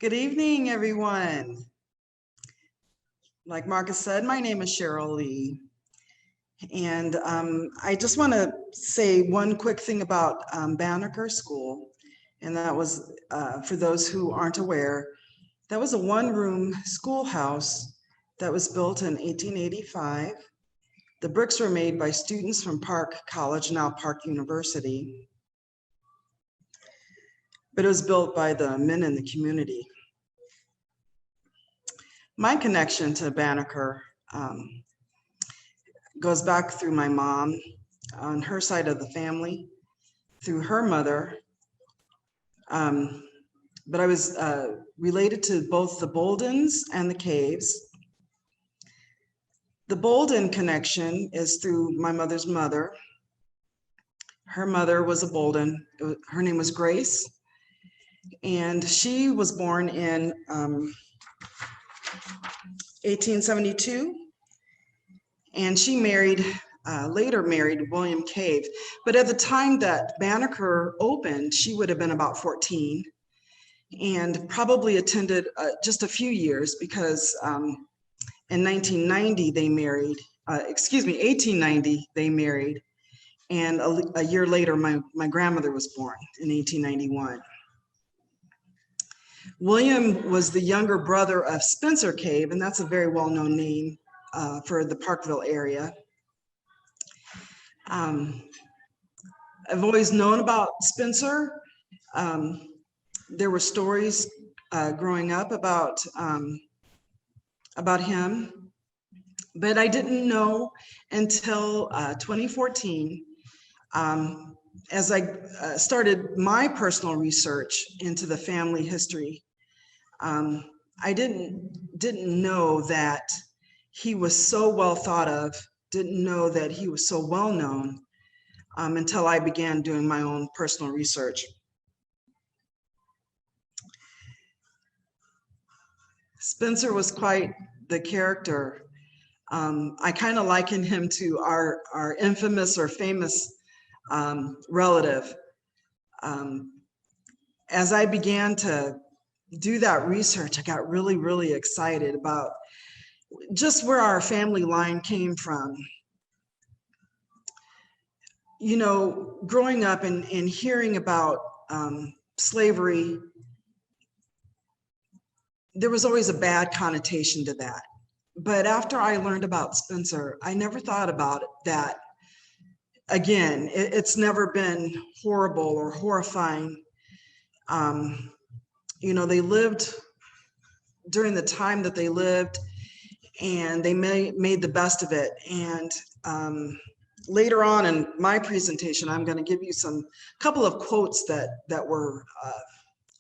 Good evening, everyone. Like Marcus said, my name is Cheryl Lee. And I just want to say one quick thing about Banneker School. And that was, for those who aren't aware, that was a one-room schoolhouse that was built in 1885. The bricks were made by students from Park College, now Park University. But it was built by the men in the community. My connection to Banneker goes back through my mom on her side of the family, through her mother. But I was related to both the Boldens and the Caves. The Bolden connection is through my mother's mother. Her mother was a Bolden. Her name was Grace. And she was born in 1872. And she later married William Cave. But at the time that Banneker opened, she would have been about 14 and probably attended just a few years because in 1890 they married, and a year later my grandmother was born in 1891. William was the younger brother of Spencer Cave, and that's a very well-known name for the Parkville area. I've always known about Spencer. There were stories growing up about him, but I didn't know until 2014, as I started my personal research into the family history. I didn't know that he was so well thought of, didn't know that he was so well known until I began doing my own personal research. Spencer was quite the character. I kind of liken him to our infamous or famous relative. As I began to do that research, I got really, really excited about just where our family line came from. You know, growing up and hearing about slavery, there was always a bad connotation to that. But after I learned about Spencer, I never thought about that again. It's never been horrible or horrifying. You know, they lived during the time that they lived, and they made the best of it. And later on in my presentation, I'm going to give you couple of quotes that were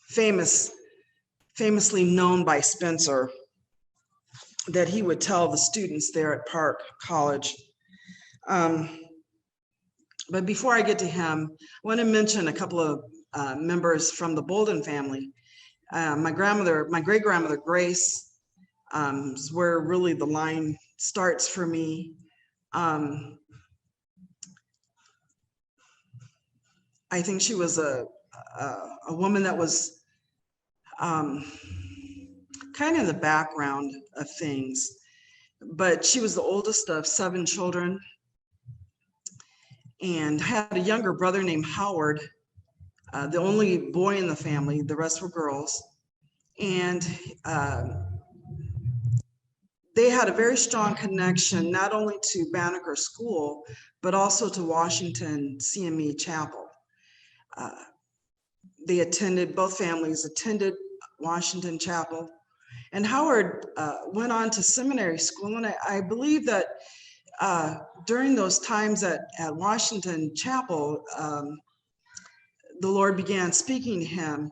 famously known by Spencer, that he would tell the students there at Park College. But before I get to him, I want to mention a couple of members from the Bolden family. My great-grandmother Grace is where really the line starts for me. I think she was a woman that was kind of in the background of things, but she was the oldest of 7 children and had a younger brother named Howard, the only boy in the family. The rest were girls. And they had a very strong connection, not only to Banneker School, but also to Washington CME Chapel. Both families attended Washington Chapel. And Howard went on to seminary school. And I believe that during those times at Washington Chapel, the Lord began speaking to him,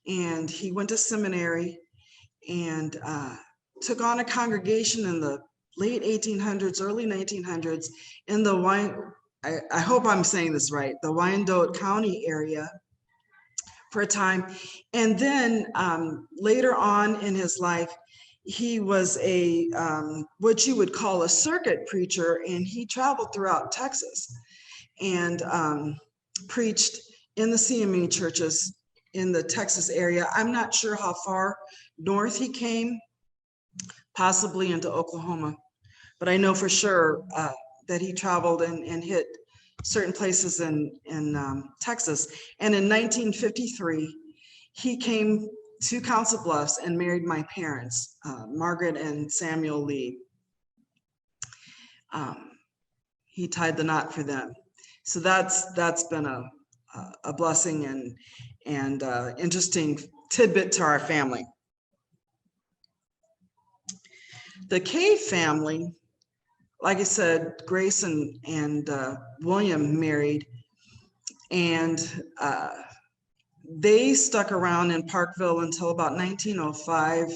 and he went to seminary and took on a congregation in the late 1800s, early 1900s in the I hope I'm saying this right, the Wyandotte County area for a time. And then later on in his life, he was a what you would call a circuit preacher, and he traveled throughout Texas and preached in the CME churches in the Texas area. I'm not sure how far north he came, possibly into Oklahoma, but I know for sure that he traveled and hit certain places in Texas. And in 1953, he came to Council Bluffs and married my parents, Margaret and Samuel Lee. He tied the knot for them. So that's been a blessing and interesting tidbit to our family. The Cave family, like I said, Grace and William married, and they stuck around in Parkville until about 1905.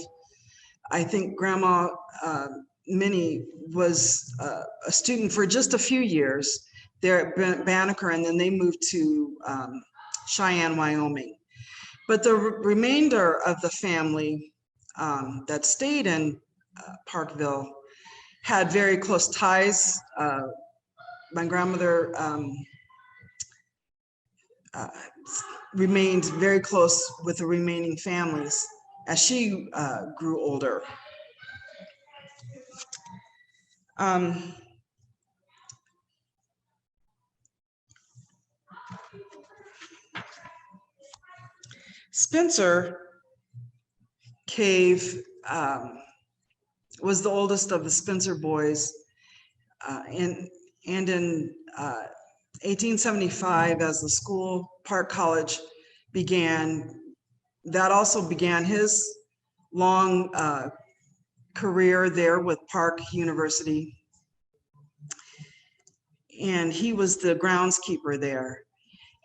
I think Grandma Minnie was a student for just a few years there at Banneker, and then they moved to Cheyenne, Wyoming. But the remainder of the family that stayed in Parkville had very close ties. My grandmother remained very close with the remaining families as she grew older. Spencer Cave was the oldest of the Spencer boys, and in 1875, as the school, Park College, began, that also began his long career there with Park University. And he was the groundskeeper there.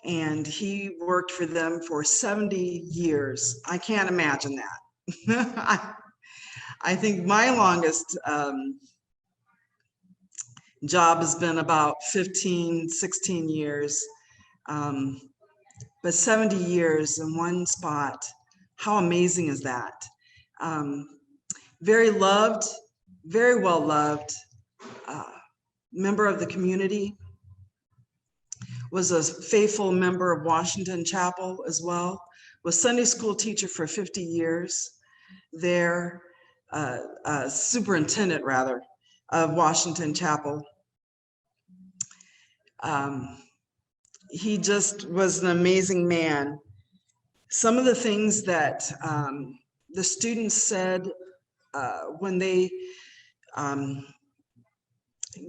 And he worked for them for 70 years. I can't imagine that. I think my longest job has been about 15, 16 years. But 70 years in one spot, how amazing is that? Very loved, very well loved, member of the community, was a faithful member of Washington Chapel as well, was Sunday school teacher for 50 years there, superintendent rather, of Washington Chapel. He just was an amazing man. Some of the things that the students said when they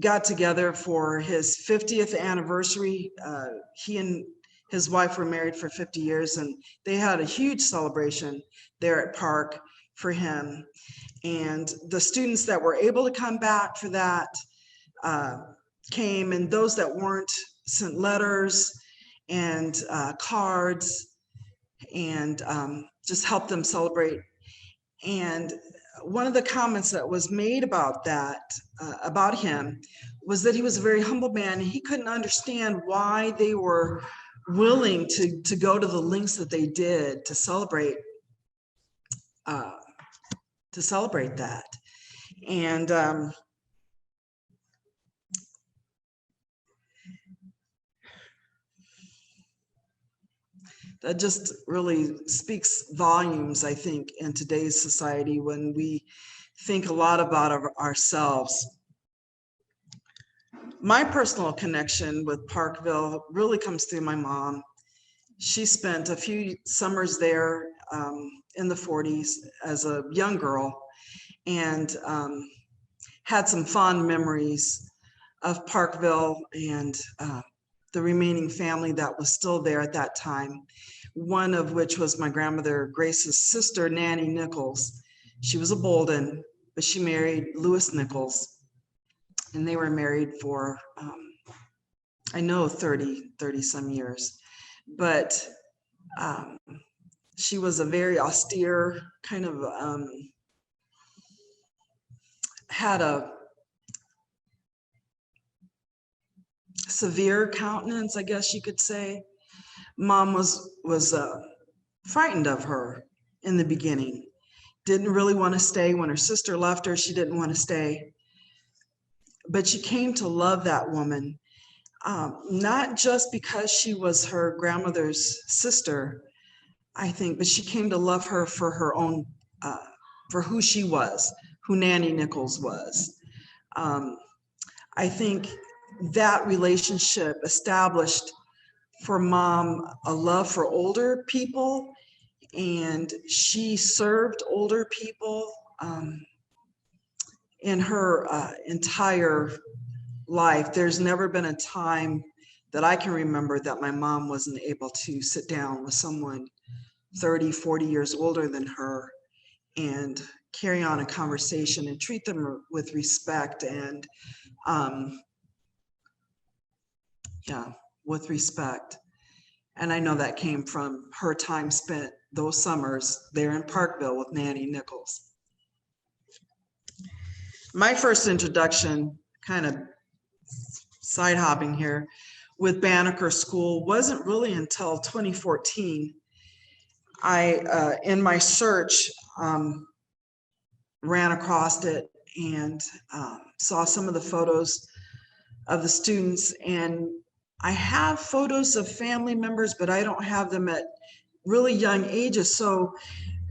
got together for his 50th anniversary. He and his wife were married for 50 years, and they had a huge celebration there at Park for him. And the students that were able to come back for that came, and those that weren't sent letters and cards and just helped them celebrate. And one of the comments that was made about that, about him, was that he was a very humble man, and he couldn't understand why they were willing to go to the lengths that they did to celebrate that. And that just really speaks volumes, I think, in today's society when we think a lot about ourselves. My personal connection with Parkville really comes through my mom. She spent a few summers there in the 40s as a young girl, and had some fond memories of Parkville and the remaining family that was still there at that time, one of which was my grandmother Grace's sister, Nanny Nichols. She was a Bolden, but she married Lewis Nichols, and they were married for, I know, 30 some years. But she was a very austere, kind of had a severe countenance, I guess you could say. Mom was frightened of her in the beginning. Didn't really want to stay. When her sister left her, she didn't want to stay. But she came to love that woman, not just because she was her grandmother's sister, I think, but she came to love her for her own, for who she was, who Nanny Nichols was. Um, I think that relationship established for Mom a love for older people, and she served older people in her entire life. There's never been a time that I can remember that my mom wasn't able to sit down with someone 30, 40 years older than her and carry on a conversation and treat them with respect and yeah, with respect. And I know that came from her time spent those summers there in Parkville with Nanny Nichols. My first introduction, kind of side hopping here, with Banneker School wasn't really until 2014. I, in my search, ran across it and saw some of the photos of the students. And I have photos of family members, but I don't have them at really young ages. So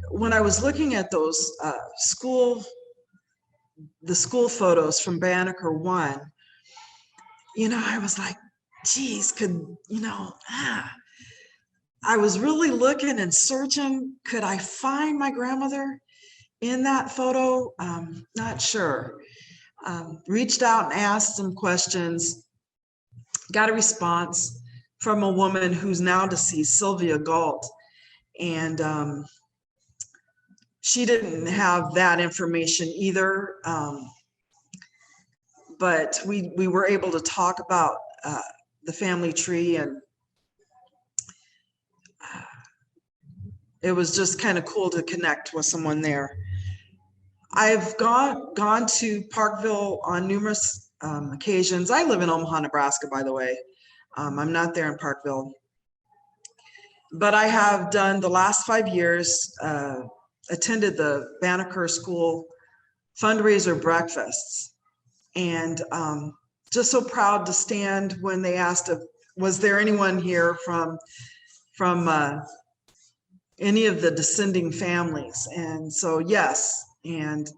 when I was looking at those the school photos from Banneker 1, I was like, geez, I was really looking and searching, could I find my grandmother in that photo? Not sure. Reached out and asked some questions, got a response from a woman who's now deceased, Sylvia Galt. And she didn't have that information either. But we were able to talk about the family tree, and it was just kind of cool to connect with someone there. I've gone to Parkville on numerous occasions. I live in Omaha, Nebraska, by the way. I'm not there in Parkville. But I have done the last 5 years, attended the Banneker School fundraiser breakfasts. And just so proud to stand when they asked if, was there anyone here from any of the descending families? And so, yes. And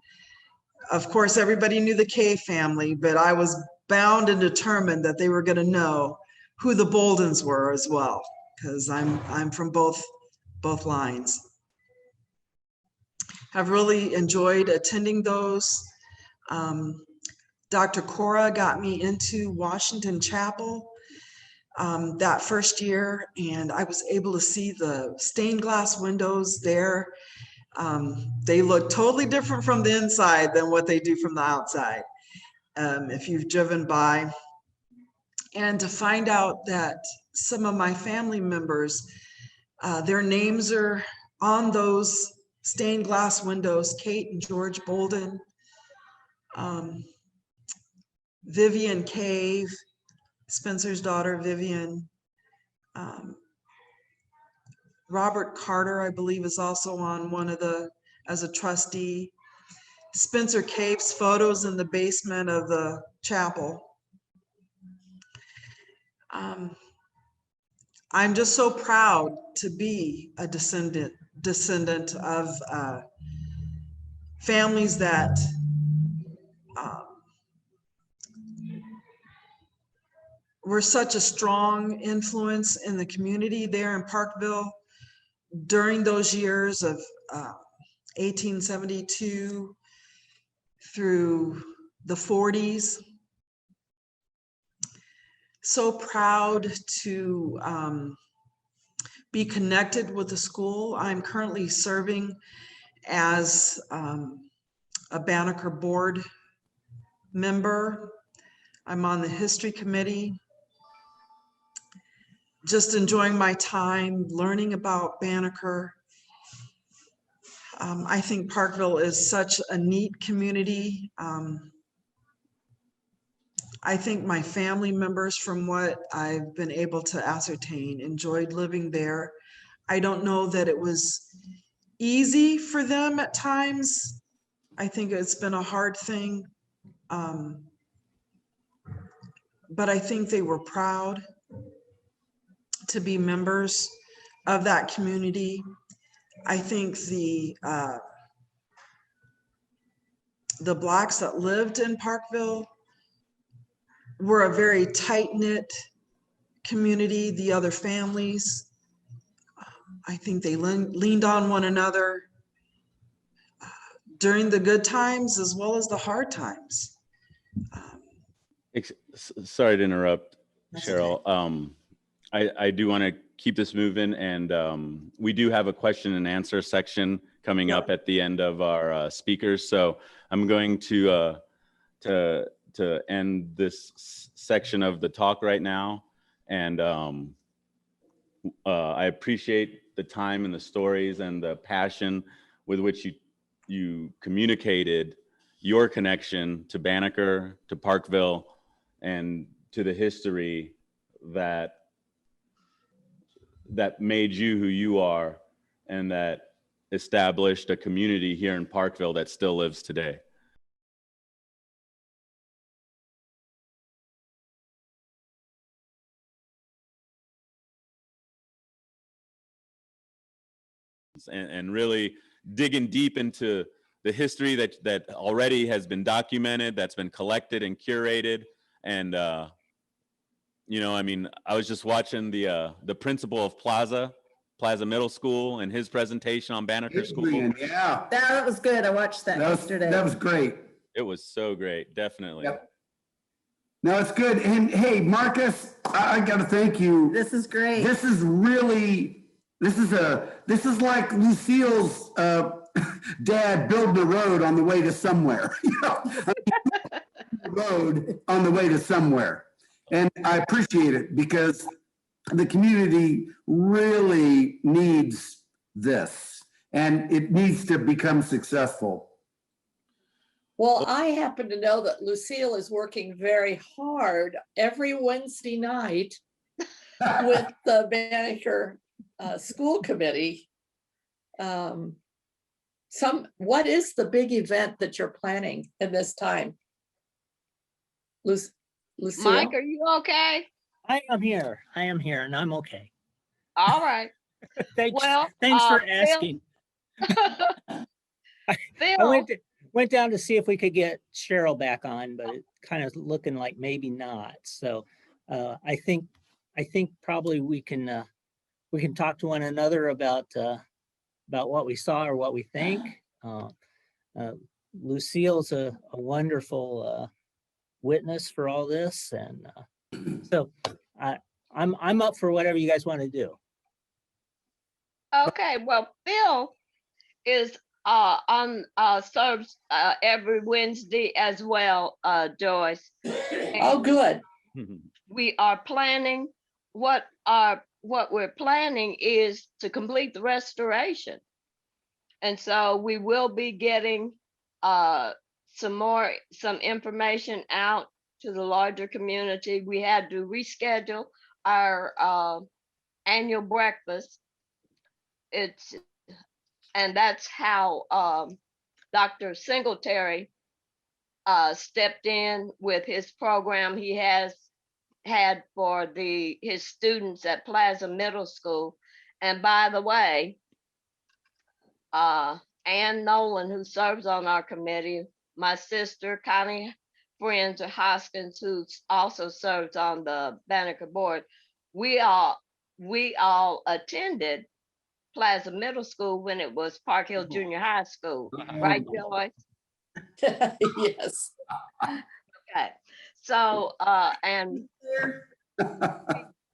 of course, everybody knew the K family, but I was bound and determined that they were going to know who the Boldens were as well, because I'm from both lines. Have really enjoyed attending those. Dr. Cora got me into Washington Chapel that first year, and I was able to see the stained glass windows there. They look totally different from the inside than what they do from the outside, if you've driven by. And to find out that some of my family members, their names are on those stained glass windows: Kate and George Bolden, Vivian Cave, Spencer's daughter Vivian, Robert Carter, I believe, is also on one of as a trustee. Spencer Cave's photos in the basement of the chapel. I'm just so proud to be a descendant of families that were such a strong influence in the community there in Parkville during those years of 1872 through the 40s. So proud to be connected with the school. I'm currently serving as a Banneker board member. I'm on the history committee. Just enjoying my time learning about Banneker. I think Parkville is such a neat community. I think my family members, from what I've been able to ascertain, enjoyed living there. I don't know that it was easy for them at times. I think it's been a hard thing. But I think they were proud to be members of that community. I think the Blacks that lived in Parkville were a very tight-knit community. The other families, I think they leaned on one another during the good times as well as the hard times. Sorry to interrupt, Cheryl. Okay. I do want to keep this moving, and we do have a question and answer section coming up at the end of our speakers. So I'm going to end this section of the talk right now, and I appreciate the time and the stories and the passion with which you communicated your connection to Banneker, to Parkville, and to the history that made you who you are, and that established a community here in Parkville that still lives today. And really digging deep into the history that already has been documented, that's been collected and curated. And you know, I mean, I was just watching the principal of Plaza Middle School and his presentation on Banneker School. Yeah, that was good. I watched that yesterday. That was great. It was so great, definitely. Yep. No, it's good. And hey, Marcus, I got to thank you. This is great. This is like Lucille's dad building a road on the way to somewhere. You know, road on the way to somewhere. And I appreciate it because the community really needs this, and it needs to become successful. Well, I happen to know that Lucille is working very hard every Wednesday night with the Banneker School Committee. What is the big event that you're planning in this time? Lucille? Mike, are you okay? I am here, and I'm okay. All right. Thanks, Well, thanks for asking. Phil, I went down to see if we could get Cheryl back on, but it's kind of looking like maybe not. So I think probably we can talk to one another about what we saw or what we think. Lucille's a wonderful witness for all this, and so I'm up for whatever you guys want to do. okay, well, Phil is serves every Wednesday as well, Joyce. Oh, good. We are planning what we're planning is to complete the restoration. And so we will be getting some information out to the larger community. We had to reschedule our annual breakfast. And that's how Dr. Singletary stepped in with his program he has had for his students at Plaza Middle School. And by the way, Ann Nolan, who serves on our committee, my sister Connie Friends Hoskins, who also serves on the Banneker board, we all attended Plaza Middle School when it was Park Hill Junior High School, right, Joyce? Yes. Okay, so and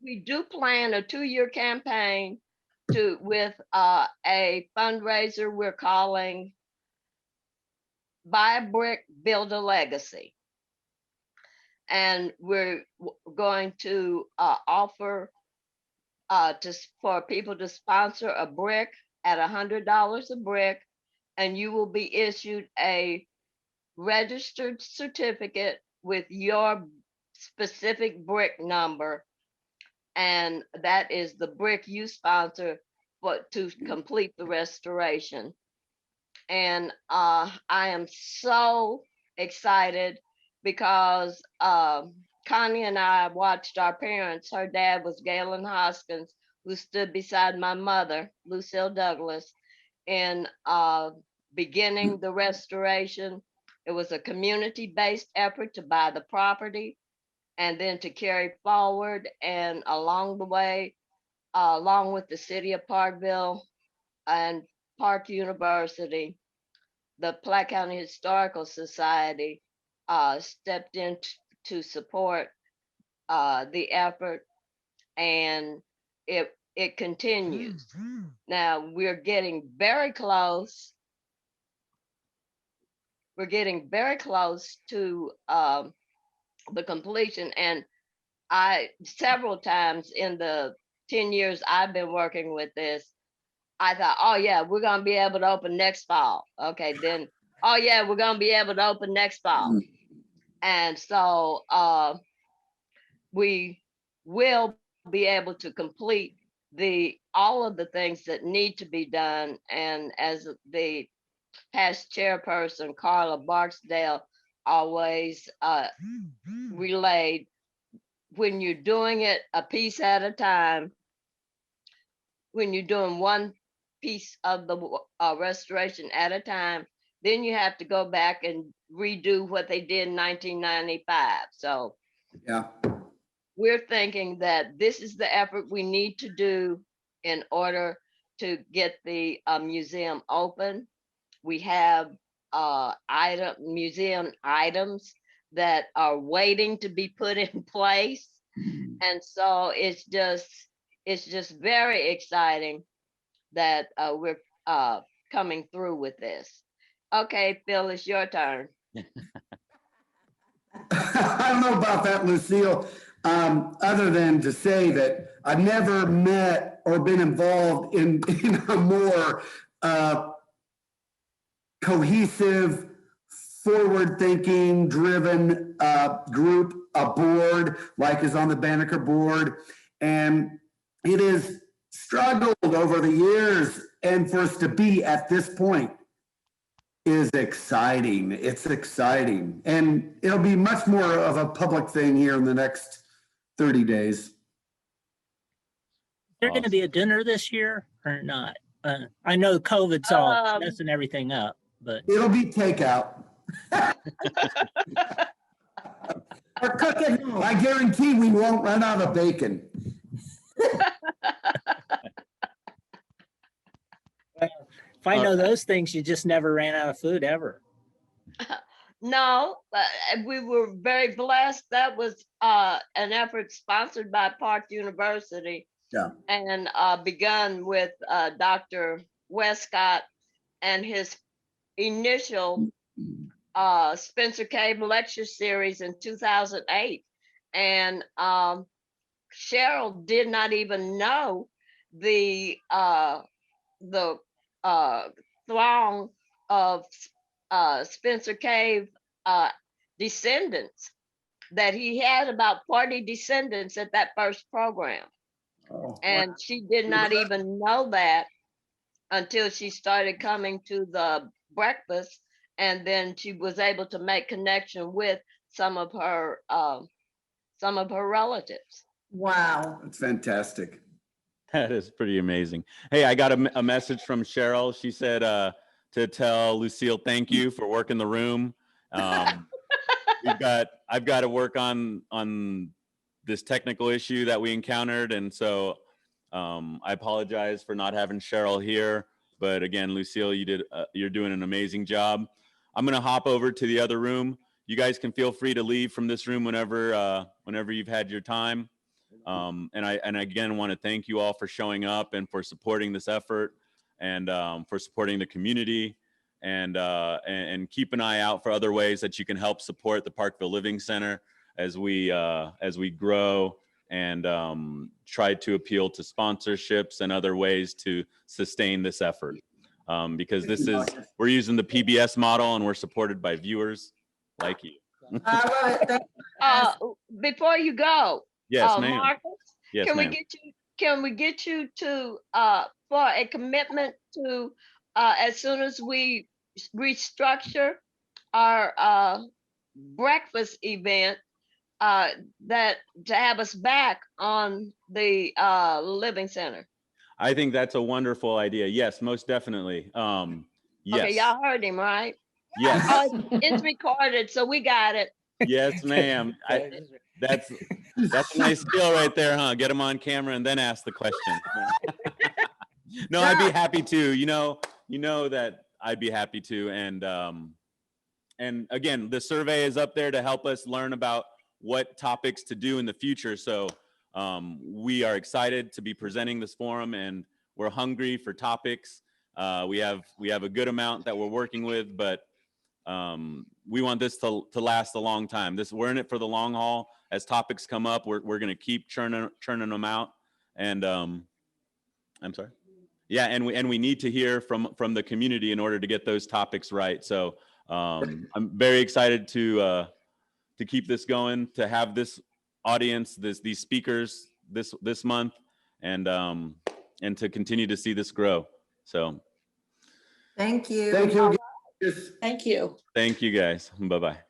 we do plan a 2-year campaign with a fundraiser we're calling Buy a Brick, Build a Legacy. And we're going to offer for people to sponsor a brick at $100 a brick, and you will be issued a registered certificate with your specific brick number, and that is the brick you sponsor to complete the restoration. And I am so excited because Connie and I watched our parents. Her dad was Galen Hoskins, who stood beside my mother, Lucille Douglas, in beginning the restoration. It was a community-based effort to buy the property and then to carry forward. And along the way, along with the city of Parkville and Park University, the Platte County Historical Society stepped in to support the effort, and it continues. Now we're getting very close. We're getting very close to the completion, and I several times in the 10 years I've been working with this, I thought, oh yeah, we're gonna be able to open next fall. Okay, then, oh yeah, we're gonna be able to open next fall. And so we will be able to complete all of the things that need to be done. And as the past chairperson, Carla Barksdale, always relayed, when you're doing it a piece at a time, when you're doing one piece of the restoration at a time, then you have to go back and redo what they did in 1995. So Yeah. we're thinking that this is the effort we need to do in order to get the museum open. We have museum items that are waiting to be put in place. And so it's just very exciting that we're coming through with this. Okay, Phil, it's your turn. I don't know about that, Lucille, other than to say that I've never met or been involved in a more cohesive, forward-thinking, driven group, a board like is on the Banneker board. And it has struggled over the years, and for us to be at this point is exciting. It's exciting. And it'll be much more of a public thing here in the next 30 days. Is there going to be a dinner this year or not? I know COVID's all messing everything up, but It'll be takeout. Or cooking. I guarantee we won't run out of bacon. if I know those things, you just never ran out of food ever. No, we were very blessed. That was an effort sponsored by Park University. Yeah. And begun with Dr. Westcott and his initial Spencer Cave lecture series in 2008. And Cheryl did not even know the throng of Spencer Cave descendants, that he had about 40 descendants at that first program. Oh, And she did not even know that until she started coming to the breakfast, and then she was able to make connection with some of her relatives. Wow. that's fantastic. That is pretty amazing. Hey, I got a message from Cheryl. She said to tell Lucille, thank you for working the room. I've got to work on this technical issue that we encountered. And so I apologize for not having Cheryl here. But again, Lucille, you're doing an amazing job. I'm going to hop over to the other room. You guys can feel free to leave from this room whenever you've had your time. And I again want to thank you all for showing up and for supporting this effort, and for supporting the community, and keep an eye out for other ways that you can help support the Parkville Living Center as we grow and try to appeal to sponsorships and other ways to sustain this effort. Because we're using the PBS model, and we're supported by viewers like you. I love it. Before you go, Yes, ma'am. Marcus, Yes, can ma'am. we get you to for a commitment to as soon as we restructure our breakfast event, that to have us back on the Living Center. I think that's a wonderful idea. Yes, most definitely. Okay, Yes. y'all heard him, right? Yes. Oh, it's recorded, so we got it. Yes, ma'am. That's a nice skill right there, huh? Get them on camera and then ask the question. No, I'd be happy to. You know that I'd be happy to. And again, the survey is up there to help us learn about what topics to do in the future. So we are excited to be presenting this forum, and we're hungry for topics. We have a good amount that we're working with, but we want this to last a long time. We're in it for the long haul. As topics come up, we're going to keep churning them out. And I'm sorry. Yeah, and we need to hear from the community in order to get those topics right. So I'm very excited to keep this going, to have this audience, these speakers this month, and to continue to see this grow. So Thank you. Thank you. Thank you. thank you guys. Bye-bye.